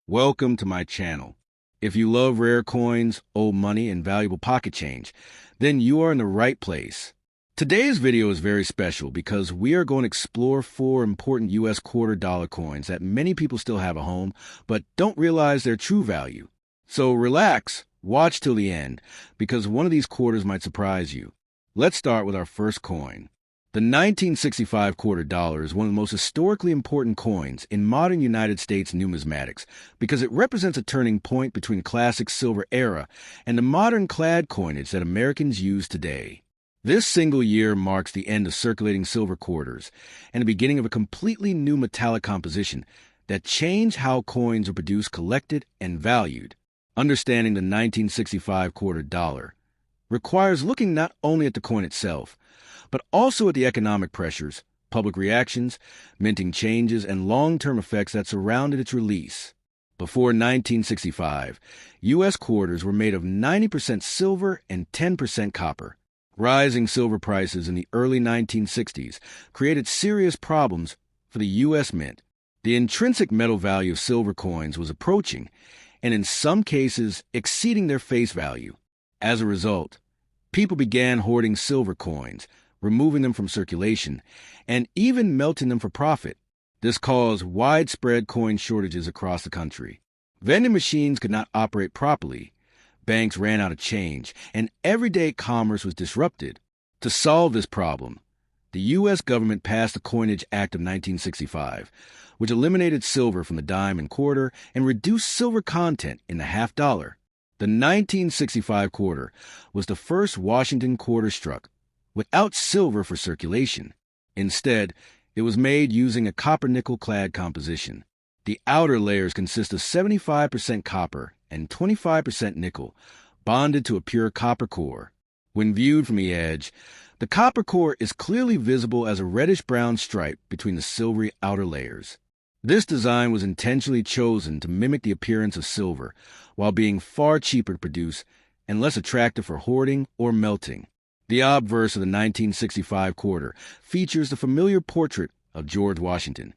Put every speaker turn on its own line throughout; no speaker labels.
Welcome to my channel. If you love rare coins, old money, and valuable pocket change, then you are in the right place. Today's video is very special because we are going to explore 4 important U.S. quarter dollar coins that many people still have at home, but don't realize their true value. So relax, watch till the end, because one of these quarters might surprise you. Let's start with our first coin. The 1965 quarter dollar is one of the most historically important coins in modern United States numismatics because it represents a turning point between the classic silver era and the modern clad coinage that Americans use today. This single year marks the end of circulating silver quarters and the beginning of a completely new metallic composition that changed how coins are produced, collected, and valued. Understanding the 1965 quarter dollar requires looking not only at the coin itself, but also at the economic pressures, public reactions, minting changes, and long-term effects that surrounded its release. Before 1965, U.S. quarters were made of 90% silver and 10% copper. Rising silver prices in the early 1960s created serious problems for the U.S. Mint. The intrinsic metal value of silver coins was approaching, and in some cases, exceeding their face value. As a result, people began hoarding silver coins, removing them from circulation, and even melting them for profit. This caused widespread coin shortages across the country. Vending machines could not operate properly, banks ran out of change, and everyday commerce was disrupted. To solve this problem, the U.S. government passed the Coinage Act of 1965, which eliminated silver from the dime and quarter and reduced silver content in the half dollar. The 1965 quarter was the first Washington quarter struck without silver for circulation. Instead, it was made using a copper-nickel clad composition. The outer layers consist of 75% copper and 25% nickel, bonded to a pure copper core. When viewed from the edge, the copper core is clearly visible as a reddish-brown stripe between the silvery outer layers. This design was intentionally chosen to mimic the appearance of silver, while being far cheaper to produce and less attractive for hoarding or melting. The obverse of the 1965 quarter features the familiar portrait of George Washington,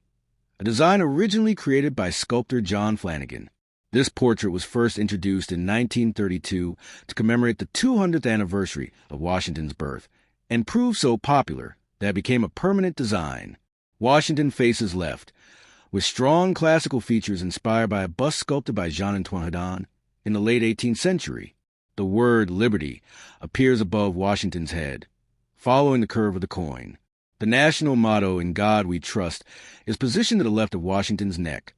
a design originally created by sculptor John Flanagan. This portrait was first introduced in 1932 to commemorate the 200th anniversary of Washington's birth, and proved so popular that it became a permanent design. Washington faces left, with strong classical features inspired by a bust sculpted by Jean-Antoine Hedon in the late 18th century. The word liberty appears above Washington's head, following the curve of the coin. The national motto, "In God We Trust," is positioned to the left of Washington's neck,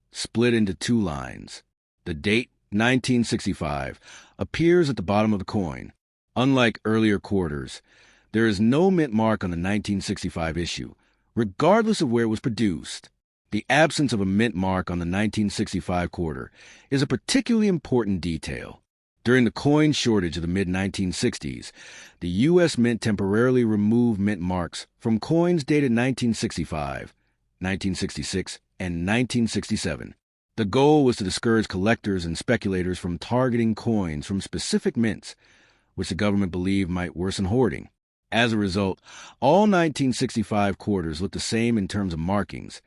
split into 2 lines. The date, 1965, appears at the bottom of the coin. Unlike earlier quarters, there is no mint mark on the 1965 issue, regardless of where it was produced. The absence of a mint mark on the 1965 quarter is a particularly important detail. During the coin shortage of the mid-1960s, the U.S. Mint temporarily removed mint marks from coins dated 1965, 1966, and 1967. The goal was to discourage collectors and speculators from targeting coins from specific mints, which the government believed might worsen hoarding. As a result, all 1965 quarters look the same in terms of markings,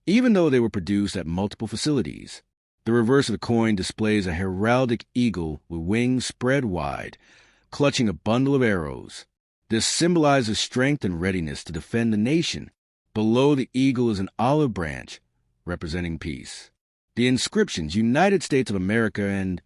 even though they were produced at multiple facilities. The reverse of the coin displays a heraldic eagle with wings spread wide, clutching a bundle of arrows. This symbolizes strength and readiness to defend the nation. Below the eagle is an olive branch, representing peace. The inscriptions United States of America and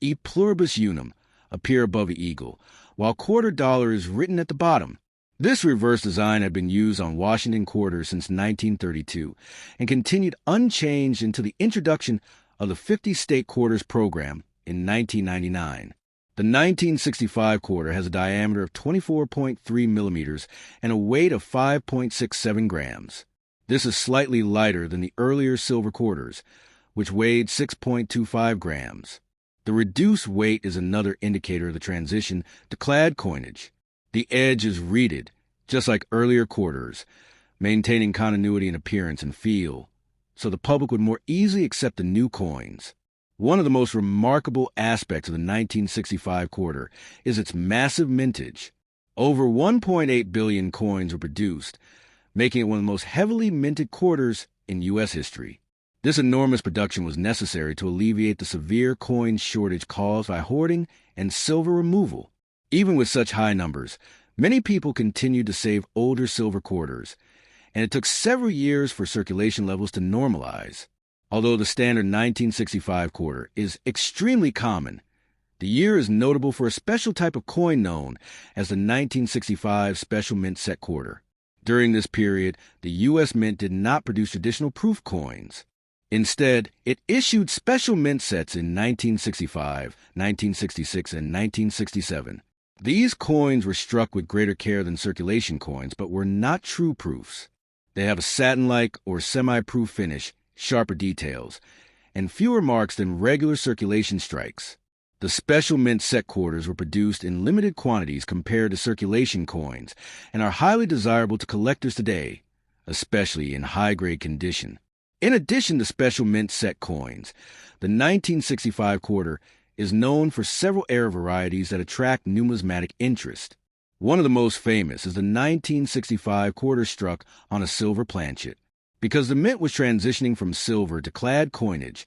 E Pluribus Unum appear above the eagle, while quarter dollar is written at the bottom. This reverse design had been used on Washington quarters since 1932 and continued unchanged until the introduction of the 50-state quarters program in 1999. The 1965 quarter has a diameter of 24.3 millimeters and a weight of 5.67 grams. This is slightly lighter than the earlier silver quarters, which weighed 6.25 grams. The reduced weight is another indicator of the transition to clad coinage. The edge is reeded, just like earlier quarters, maintaining continuity in appearance and feel, so the public would more easily accept the new coins. One of the most remarkable aspects of the 1965 quarter is its massive mintage. Over 1.8 billion coins were produced, making it one of the most heavily minted quarters in U.S. history. This enormous production was necessary to alleviate the severe coin shortage caused by hoarding and silver removal. Even with such high numbers, many people continued to save older silver quarters, and it took several years for circulation levels to normalize. Although the standard 1965 quarter is extremely common, the year is notable for a special type of coin known as the 1965 Special Mint Set Quarter. During this period, the U.S. Mint did not produce traditional proof coins. Instead, it issued special mint sets in 1965, 1966, and 1967. These coins were struck with greater care than circulation coins, but were not true proofs. They have a satin-like or semi-proof finish, sharper details, and fewer marks than regular circulation strikes. The special mint set quarters were produced in limited quantities compared to circulation coins and are highly desirable to collectors today, especially in high-grade condition. In addition to special mint set coins, the 1965 quarter is known for several era varieties that attract numismatic interest. One of the most famous is the 1965 quarter struck on a silver planchet. Because the mint was transitioning from silver to clad coinage,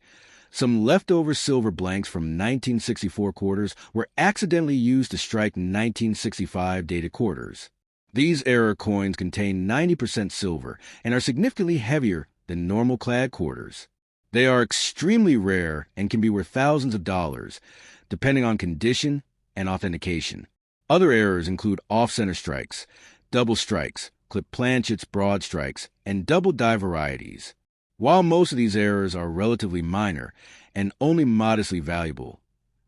some leftover silver blanks from 1964 quarters were accidentally used to strike 1965 dated quarters. These era coins contain 90% silver and are significantly heavier than normal clad quarters. They are extremely rare and can be worth thousands of dollars, depending on condition and authentication. Other errors include off-center strikes, double strikes, clip planchets, broad strikes, and double die varieties. While most of these errors are relatively minor and only modestly valuable,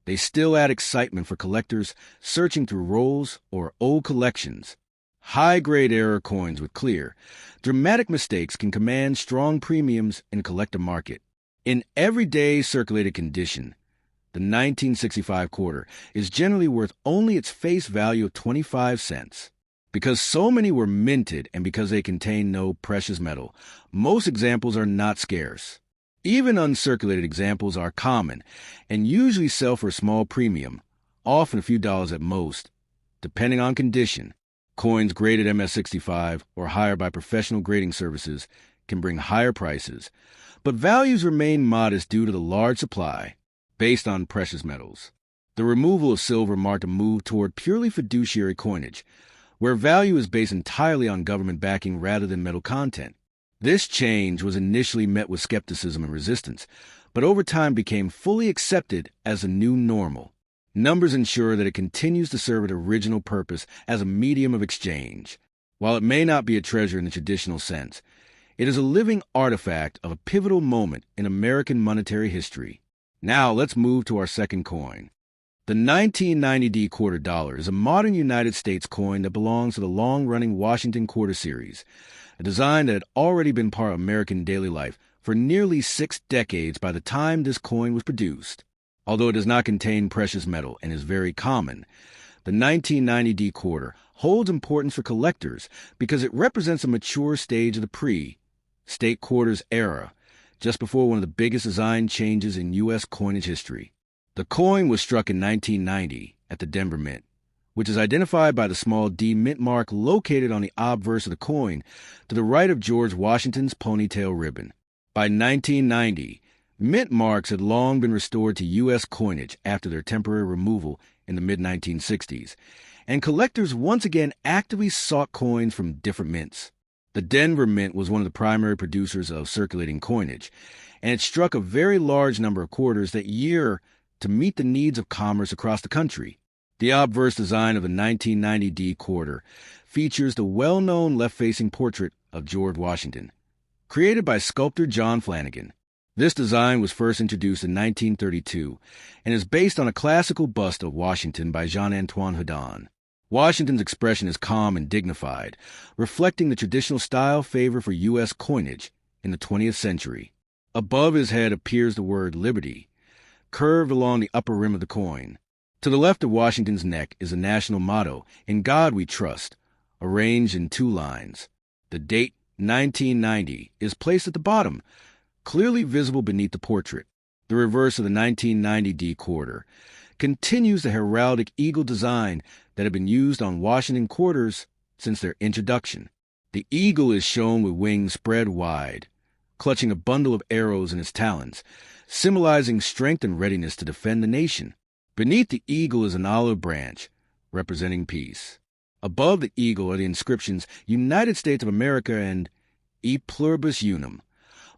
they still add excitement for collectors searching through rolls or old collections. High-grade error coins with clear, dramatic mistakes can command strong premiums in a collector market. In everyday circulated condition, the 1965 quarter is generally worth only its face value of 25 cents. Because so many were minted and because they contain no precious metal, most examples are not scarce. Even uncirculated examples are common and usually sell for a small premium, often a few dollars at most, depending on condition. Coins graded MS-65 or higher by professional grading services can bring higher prices, but values remain modest due to the large supply based on precious metals. The removal of silver marked a move toward purely fiduciary coinage, where value is based entirely on government backing rather than metal content. This change was initially met with skepticism and resistance, but over time became fully accepted as a new normal. Numbers ensure that it continues to serve its original purpose as a medium of exchange. While it may not be a treasure in the traditional sense, it is a living artifact of a pivotal moment in American monetary history. Now let's move to our second coin. The 1990D quarter dollar is a modern United States coin that belongs to the long-running Washington quarter series, a design that had already been part of American daily life for nearly 6 decades by the time this coin was produced. Although it does not contain precious metal and is very common, the 1990D quarter holds importance for collectors because it represents a mature stage of the pre-state quarters era, just before one of the biggest design changes in U.S. coinage history. The coin was struck in 1990 at the Denver Mint, which is identified by the small D mint mark located on the obverse of the coin to the right of George Washington's ponytail ribbon. By 1990, mint marks had long been restored to U.S. coinage after their temporary removal in the mid-1960s, and collectors once again actively sought coins from different mints. The Denver Mint was one of the primary producers of circulating coinage, and it struck a very large number of quarters that year to meet the needs of commerce across the country. The obverse design of the 1990D quarter features the well-known left-facing portrait of George Washington, created by sculptor John Flanagan. This design was first introduced in 1932 and is based on a classical bust of Washington by Jean-Antoine Houdon. Washington's expression is calm and dignified, reflecting the traditional style favored for U.S. coinage in the 20th century. Above his head appears the word Liberty, curved along the upper rim of the coin. To the left of Washington's neck is the national motto, "In God We Trust," arranged in 2 lines. The date, 1990, is placed at the bottom, clearly visible beneath the portrait. The reverse of the 1990D quarter continues the heraldic eagle design that had been used on Washington quarters since their introduction. The eagle is shown with wings spread wide, clutching a bundle of arrows in its talons, symbolizing strength and readiness to defend the nation. Beneath the eagle is an olive branch, representing peace. Above the eagle are the inscriptions United States of America and E Pluribus Unum,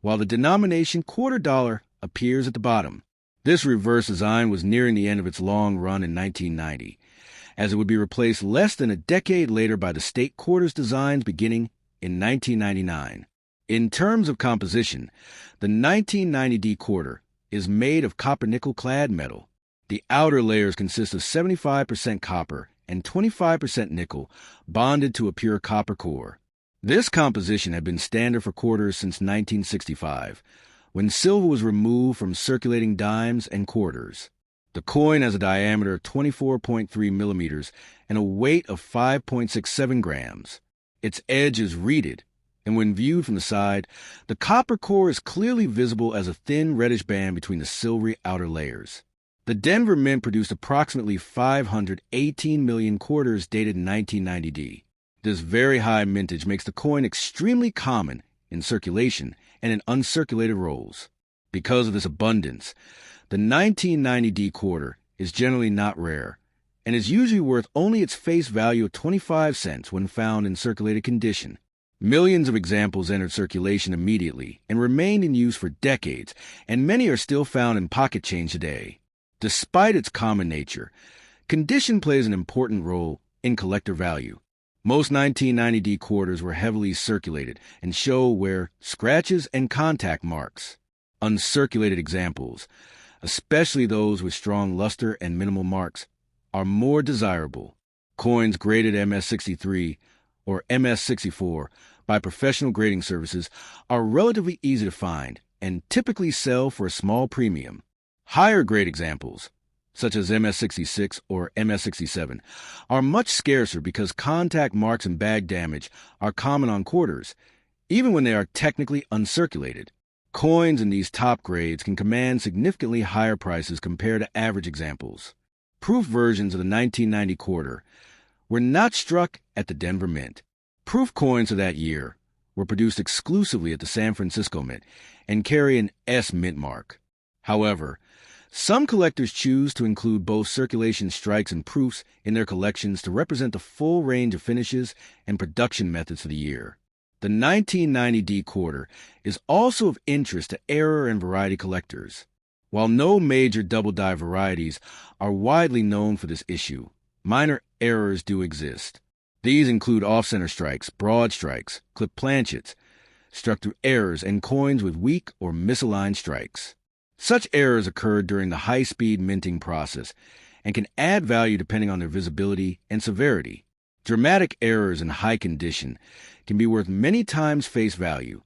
while the denomination $quarter appears at the bottom. This reverse design was nearing the end of its long run in 1990, as it would be replaced less than a decade later by the state quarters designs beginning in 1999. In terms of composition, the 1990D quarter is made of copper-nickel-clad metal. The outer layers consist of 75% copper and 25% nickel, bonded to a pure copper core. This composition had been standard for quarters since 1965, when silver was removed from circulating dimes and quarters. The coin has a diameter of 24.3 millimeters and a weight of 5.67 grams. Its edge is reeded, and when viewed from the side, the copper core is clearly visible as a thin reddish band between the silvery outer layers. The Denver Mint produced approximately 518 million quarters dated in 1990D. This very high mintage makes the coin extremely common in circulation and in uncirculated rolls. Because of this abundance, the 1990D quarter is generally not rare and is usually worth only its face value of 25 cents when found in circulated condition. Millions of examples entered circulation immediately and remained in use for decades, and many are still found in pocket change today. Despite its common nature, condition plays an important role in collector value. Most 1990D quarters were heavily circulated and show wear scratches and contact marks. Uncirculated examples, especially those with strong luster and minimal marks, are more desirable. Coins graded MS63 or MS64 by professional grading services are relatively easy to find and typically sell for a small premium. Higher grade examples, such as MS66 or MS67, are much scarcer because contact marks and bag damage are common on quarters, even when they are technically uncirculated. Coins in these top grades can command significantly higher prices compared to average examples. Proof versions of the 1990 quarter were not struck at the Denver Mint. Proof coins of that year were produced exclusively at the San Francisco Mint and carry an S Mint mark. However, some collectors choose to include both circulation strikes and proofs in their collections to represent the full range of finishes and production methods for the year. The 1990D quarter is also of interest to error and variety collectors. While no major double-die varieties are widely known for this issue, minor errors do exist. These include off-center strikes, broad strikes, clip planchets, struck through errors, and coins with weak or misaligned strikes. Such errors occur during the high-speed minting process and can add value depending on their visibility and severity. Dramatic errors in high condition can be worth many times face value,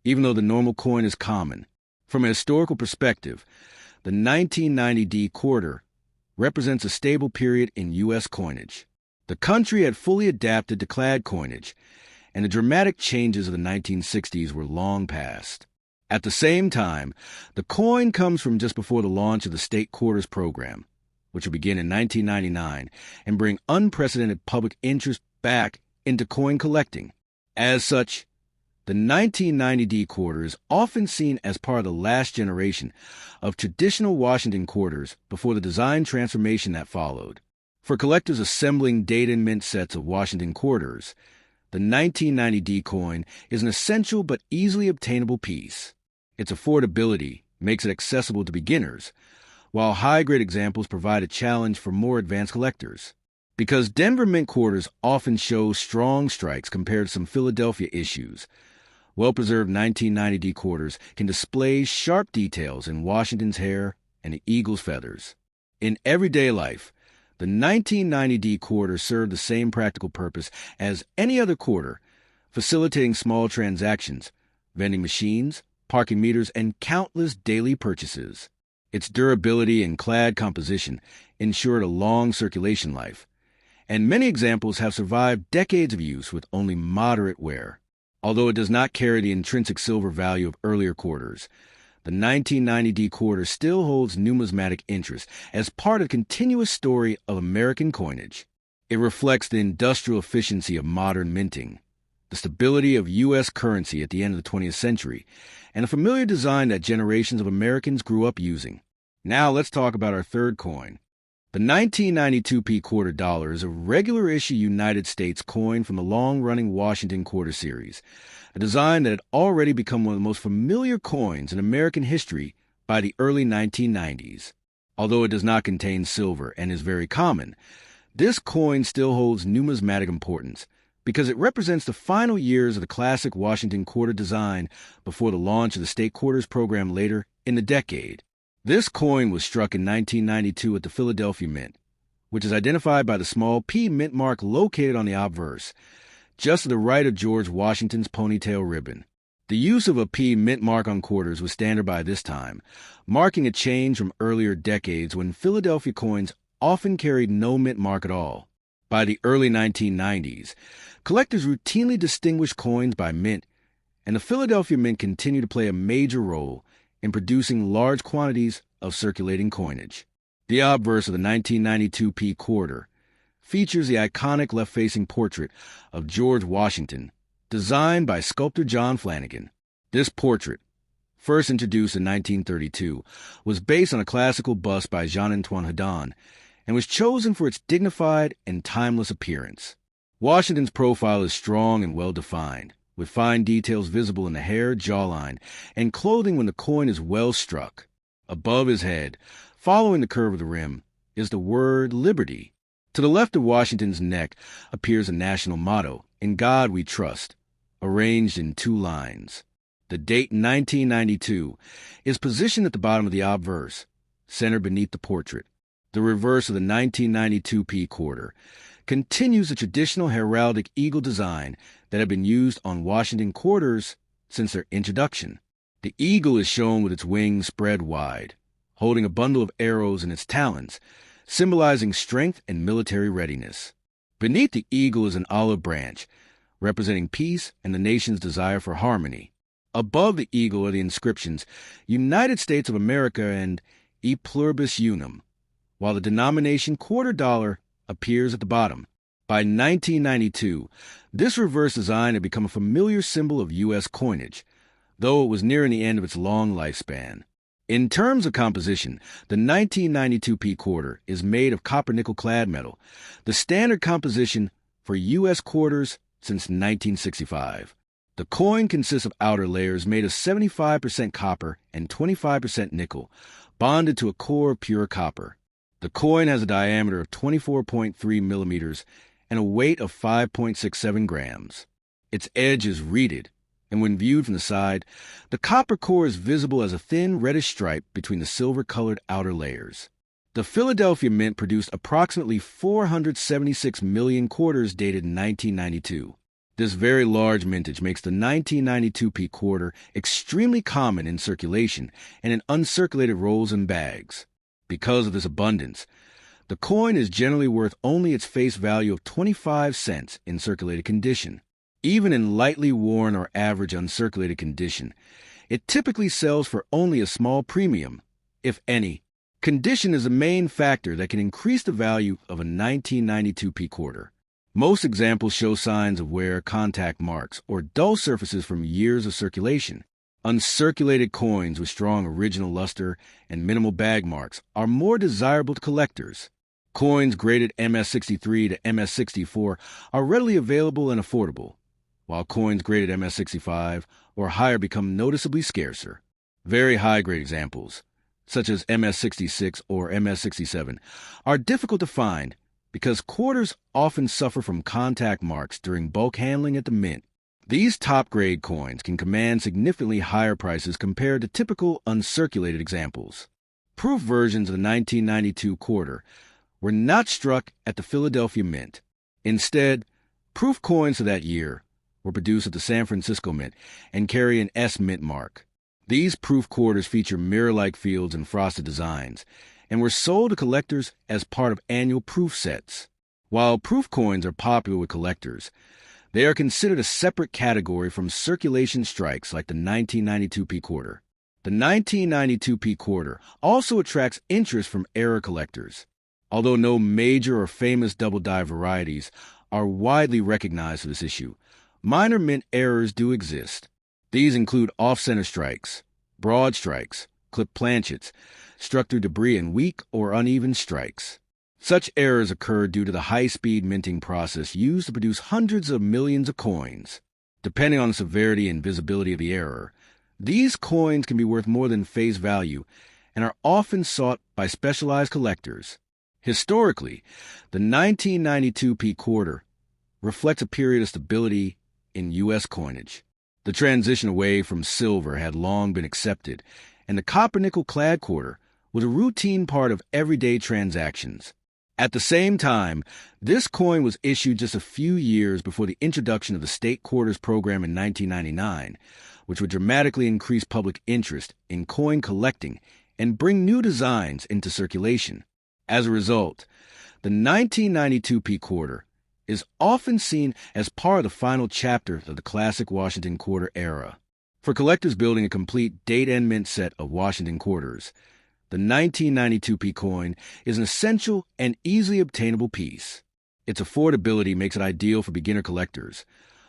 even though the normal coin is common. From a historical perspective, the 1990D quarter represents a stable period in U.S. coinage. The country had fully adapted to clad coinage, and the dramatic changes of the 1960s were long past. At the same time, the coin comes from just before the launch of the state quarters program, which will begin in 1999 and bring unprecedented public interest back into coin collecting. As such, the 1990D quarter is often seen as part of the last generation of traditional Washington quarters before the design transformation that followed. For collectors assembling date and mint sets of Washington quarters, the 1990D coin is an essential but easily obtainable piece. Its affordability makes it accessible to beginners, while high-grade examples provide a challenge for more advanced collectors. Because Denver Mint quarters often show strong strikes compared to some Philadelphia issues, well-preserved 1990D quarters can display sharp details in Washington's hair and the eagle's feathers. In everyday life, the 1990D quarter served the same practical purpose as any other quarter, facilitating small transactions, vending machines, parking meters, and countless daily purchases. Its durability and clad composition ensured a long circulation life, and many examples have survived decades of use with only moderate wear. Although it does not carry the intrinsic silver value of earlier quarters, the 1990D quarter still holds numismatic interest as part of the continuous story of American coinage. It reflects the industrial efficiency of modern minting, the stability of U.S. currency at the end of the 20th century, and a familiar design that generations of Americans grew up using. Now let's talk about our third coin. The 1992p quarter dollar is a regular issue United States coin from the long-running Washington quarter series, a design that had already become one of the most familiar coins in American history by the early 1990s. Although it does not contain silver and is very common, this coin still holds numismatic importance because it represents the final years of the classic Washington quarter design before the launch of the state quarters program later in the decade. This coin was struck in 1992 at the Philadelphia Mint, which is identified by the small P mint mark located on the obverse, just to the right of George Washington's ponytail ribbon. The use of a P mint mark on quarters was standard by this time, marking a change from earlier decades when Philadelphia coins often carried no mint mark at all. By the early 1990s, collectors routinely distinguished coins by mint, and the Philadelphia Mint continued to play a major role in producing large quantities of circulating coinage. The obverse of the 1992p quarter features the iconic left-facing portrait of George Washington, designed by sculptor John Flanagan. This portrait, first introduced in 1932, was based on a classical bust by Jean-Antoine Hedon and was chosen for its dignified and timeless appearance. Washington's profile is strong and well-defined, with fine details visible in the hair, jawline, and clothing when the coin is well struck. Above his head, following the curve of the rim, is the word Liberty. To the left of Washington's neck appears a national motto, "In God We Trust," arranged in 2 lines. The date 1992 is positioned at the bottom of the obverse, centered beneath the portrait. The reverse of the 1992p quarter continues the traditional heraldic eagle design that had been used on Washington quarters since their introduction. The eagle is shown with its wings spread wide, holding a bundle of arrows in its talons, symbolizing strength and military readiness. Beneath the eagle is an olive branch, representing peace and the nation's desire for harmony. Above the eagle are the inscriptions United States of America and E Pluribus Unum, while the denomination quarter dollar appears at the bottom. By 1992, this reverse design had become a familiar symbol of U.S. coinage, though it was nearing the end of its long lifespan. In terms of composition, the 1992p quarter is made of copper-nickel clad metal, the standard composition for U.S. quarters since 1965. The coin consists of outer layers made of 75% copper and 25% nickel, bonded to a core of pure copper. The coin has a diameter of 24.3 millimeters and a weight of 5.67 grams. Its edge is reeded, and when viewed from the side, the copper core is visible as a thin reddish stripe between the silver-colored outer layers. The Philadelphia Mint produced approximately 476 million quarters dated in 1992. This very large mintage makes the 1992p quarter extremely common in circulation and in uncirculated rolls and bags. Because of this abundance, the coin is generally worth only its face value of 25 cents in circulated condition. Even in lightly worn or average uncirculated condition, it typically sells for only a small premium, if any. Condition is a main factor that can increase the value of a 1992p quarter. Most examples show signs of wear, contact marks, or dull surfaces from years of circulation. Uncirculated coins with strong original luster and minimal bag marks are more desirable to collectors. Coins graded MS63 to MS64 are readily available and affordable, while coins graded MS65 or higher become noticeably scarcer. Very high-grade examples, such as MS66 or MS67, are difficult to find because quarters often suffer from contact marks during bulk handling at the mint. These top-grade coins can command significantly higher prices compared to typical uncirculated examples. Proof versions of the 1992 quarter were not struck at the Philadelphia Mint. Instead, proof coins of that year were produced at the San Francisco Mint and carry an S mint mark. These proof quarters feature mirror-like fields and frosted designs, and were sold to collectors as part of annual proof sets. While proof coins are popular with collectors, they are considered a separate category from circulation strikes like the 1992p quarter. The 1992p quarter also attracts interest from era collectors. Although no major or famous double-die varieties are widely recognized for this issue, minor mint errors do exist. These include off-center strikes, broad strikes, clipped planchets, struck through debris, and weak or uneven strikes. Such errors occur due to the high-speed minting process used to produce hundreds of millions of coins. Depending on the severity and visibility of the error, these coins can be worth more than face value and are often sought by specialized collectors. Historically, the 1992 P quarter reflects a period of stability in U.S. coinage. The transition away from silver had long been accepted, and the copper-nickel clad quarter was a routine part of everyday transactions. At the same time, this coin was issued just a few years before the introduction of the state quarters program in 1999, which would dramatically increase public interest in coin collecting and bring new designs into circulation. As a result, the 1992 P quarter is often seen as part of the final chapter of the classic Washington quarter era. For collectors building a complete date and mint set of Washington quarters, the 1992 P coin is an essential and easily obtainable piece. Its affordability makes it ideal for beginner collectors,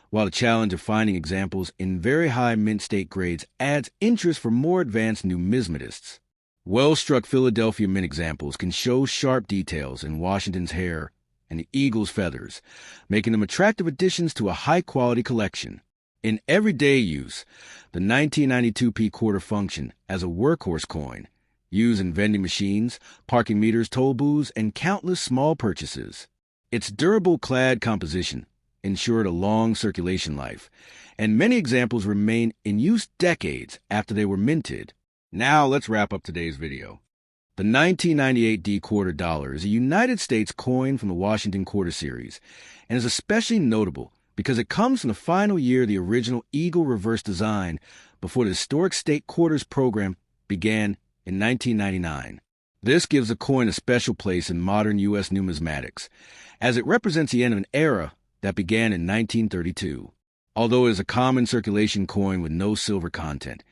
while the challenge of finding examples in very high mint state grades adds interest for more advanced numismatists. Well-struck Philadelphia mint examples can show sharp details in Washington's hair and the eagle's feathers, making them attractive additions to a high-quality collection. In everyday use, the 1992 P quarter function as a workhorse coin, used in vending machines, parking meters, toll booths, and countless small purchases. Its durable clad composition ensured a long circulation life, and many examples remain in use decades after they were minted. Now let's wrap up today's video. The 1998 D quarter dollar is a United States coin from the Washington Quarter Series, and is especially notable because it comes from the final year of the original Eagle reverse design before the historic state quarters program began in 1999. This gives the coin a special place in modern U.S. numismatics, as it represents the end of an era that began in 1932. Although it is a common circulation coin with no silver content,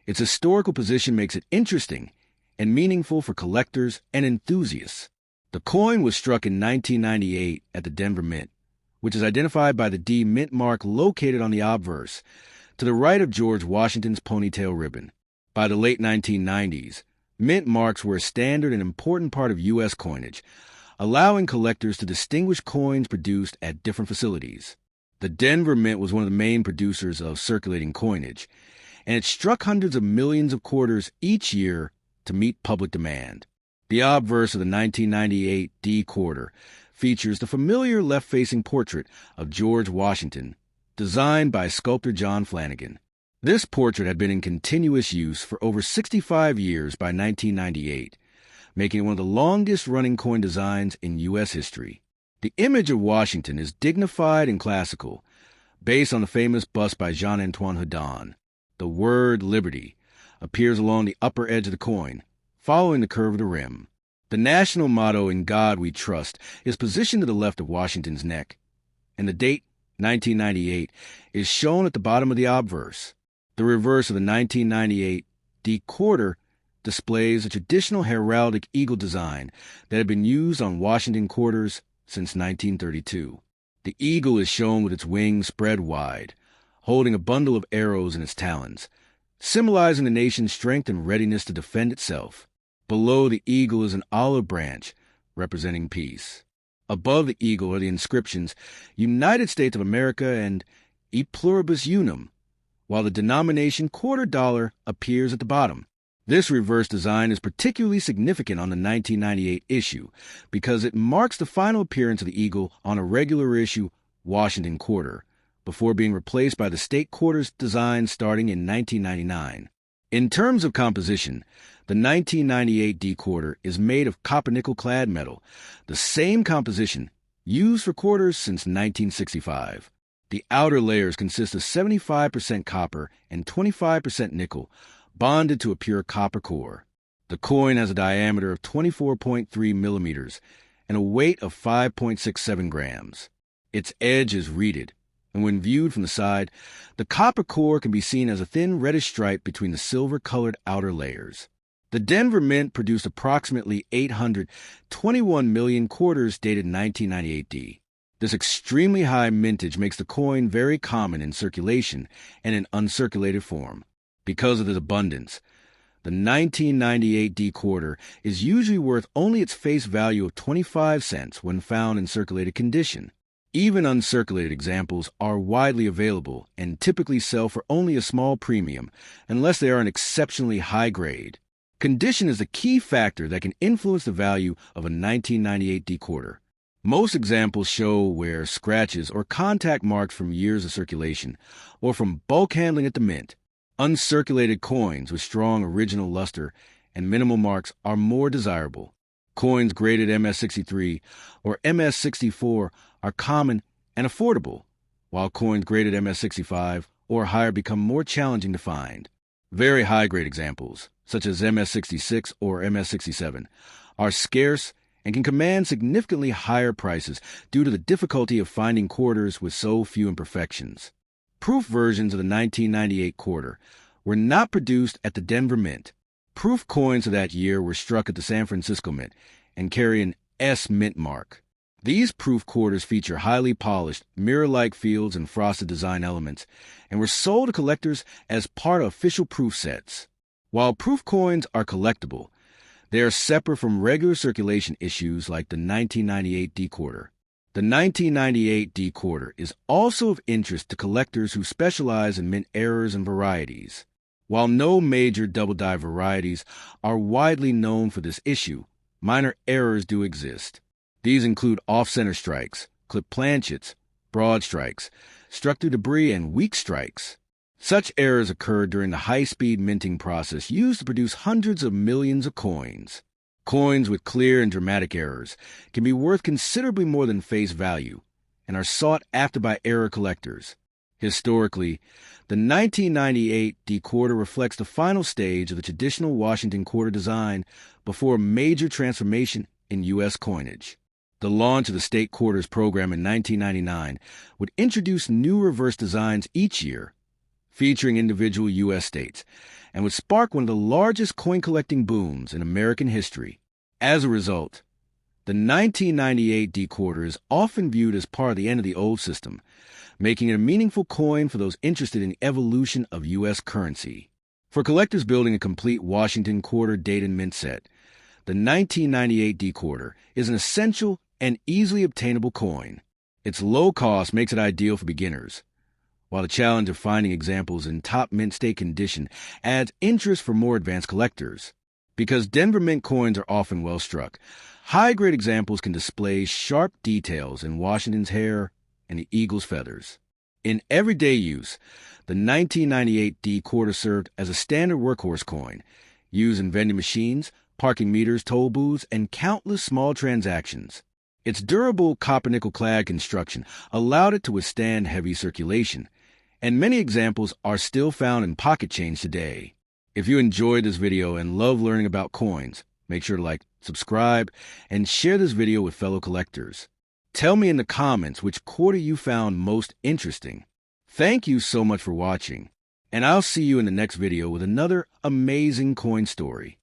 its historical position makes it interesting and meaningful for collectors and enthusiasts. The coin was struck in 1998 at the Denver Mint, which is identified by the D mint mark located on the obverse, to the right of George Washington's ponytail ribbon. By the late 1990s, mint marks were a standard and important part of U.S. coinage, allowing collectors to distinguish coins produced at different facilities. The Denver Mint was one of the main producers of circulating coinage, and it struck hundreds of millions of quarters each year to meet public demand. The obverse of the 1998 D quarter features the familiar left-facing portrait of George Washington, designed by sculptor John Flanagan. This portrait had been in continuous use for over 65 years by 1998, making it one of the longest-running coin designs in U.S. history. The image of Washington is dignified and classical, based on the famous bust by Jean-Antoine Houdon. The word liberty appears along the upper edge of the coin, following the curve of the rim. The national motto, "In God We Trust," is positioned to the left of Washington's neck, and the date, 1998, is shown at the bottom of the obverse. The reverse of the 1998 D quarter displays a traditional heraldic eagle design that had been used on Washington quarters since 1932. The eagle is shown with its wings spread wide, holding a bundle of arrows in its talons, symbolizing the nation's strength and readiness to defend itself. Below the eagle is an olive branch, representing peace. Above the eagle are the inscriptions United States of America and E Pluribus Unum, while the denomination quarter dollar appears at the bottom. This reverse design is particularly significant on the 1998 issue because it marks the final appearance of the eagle on a regular issue Washington quarter, before being replaced by the state quarters design starting in 1999. In terms of composition, the 1998 D quarter is made of copper-nickel clad metal, the same composition used for quarters since 1965. The outer layers consist of 75% copper and 25% nickel, bonded to a pure copper core. The coin has a diameter of 24.3 millimeters and a weight of 5.67 grams. Its edge is reeded, and when viewed from the side, the copper core can be seen as a thin reddish stripe between the silver-colored outer layers. The Denver Mint produced approximately 821 million quarters dated 1998 D. This extremely high mintage makes the coin very common in circulation and in uncirculated form. Because of this abundance, the 1998 D quarter is usually worth only its face value of 25 cents when found in circulated condition. Even uncirculated examples are widely available and typically sell for only a small premium unless they are an exceptionally high grade. Condition is the key factor that can influence the value of a 1998 D quarter. Most examples show where scratches or contact marks from years of circulation or from bulk handling at the mint. Uncirculated coins with strong original luster and minimal marks are more desirable. Coins graded MS63 or MS64 are common and affordable, while coins graded MS65 or higher become more challenging to find. Very high-grade examples, such as MS66 or MS67, are scarce and can command significantly higher prices due to the difficulty of finding quarters with so few imperfections. Proof versions of the 1998 quarter were not produced at the Denver Mint. Proof coins of that year were struck at the San Francisco Mint and carry an S mint mark. These proof quarters feature highly polished, mirror-like fields and frosted design elements, and were sold to collectors as part of official proof sets. While proof coins are collectible, they are separate from regular circulation issues like the 1998 D quarter. The 1998 D quarter is also of interest to collectors who specialize in mint errors and varieties. While no major double-die varieties are widely known for this issue, minor errors do exist. These include off-center strikes, clip planchets, broad strikes, struck through debris, and weak strikes. Such errors occur during the high-speed minting process used to produce hundreds of millions of coins. Coins with clear and dramatic errors can be worth considerably more than face value and are sought after by error collectors. Historically, the 1998 D quarter reflects the final stage of the traditional Washington quarter design before a major transformation in U.S. coinage. The launch of the state quarters program in 1999 would introduce new reverse designs each year, featuring individual U.S. states, and would spark one of the largest coin-collecting booms in American history. As a result, the 1998 D quarter is often viewed as part of the end of the old system, making it a meaningful coin for those interested in the evolution of U.S. currency. For collectors building a complete Washington quarter dated mint set, the 1998 D quarter is an essential and easily obtainable coin. Its low cost makes it ideal for beginners, while the challenge of finding examples in top mint state condition adds interest for more advanced collectors. Because Denver Mint coins are often well struck, high-grade examples can display sharp details in Washington's hair and the eagle's feathers. In everyday use, the 1998 D quarter served as a standard workhorse coin, used in vending machines, parking meters, toll booths, and countless small transactions. Its durable copper-nickel clad construction allowed it to withstand heavy circulation, and many examples are still found in pocket change today. If you enjoyed this video and love learning about coins, make sure to like, subscribe, and share this video with fellow collectors. Tell me in the comments which quarter you found most interesting. Thank you so much for watching, and I'll see you in the next video with another amazing coin story.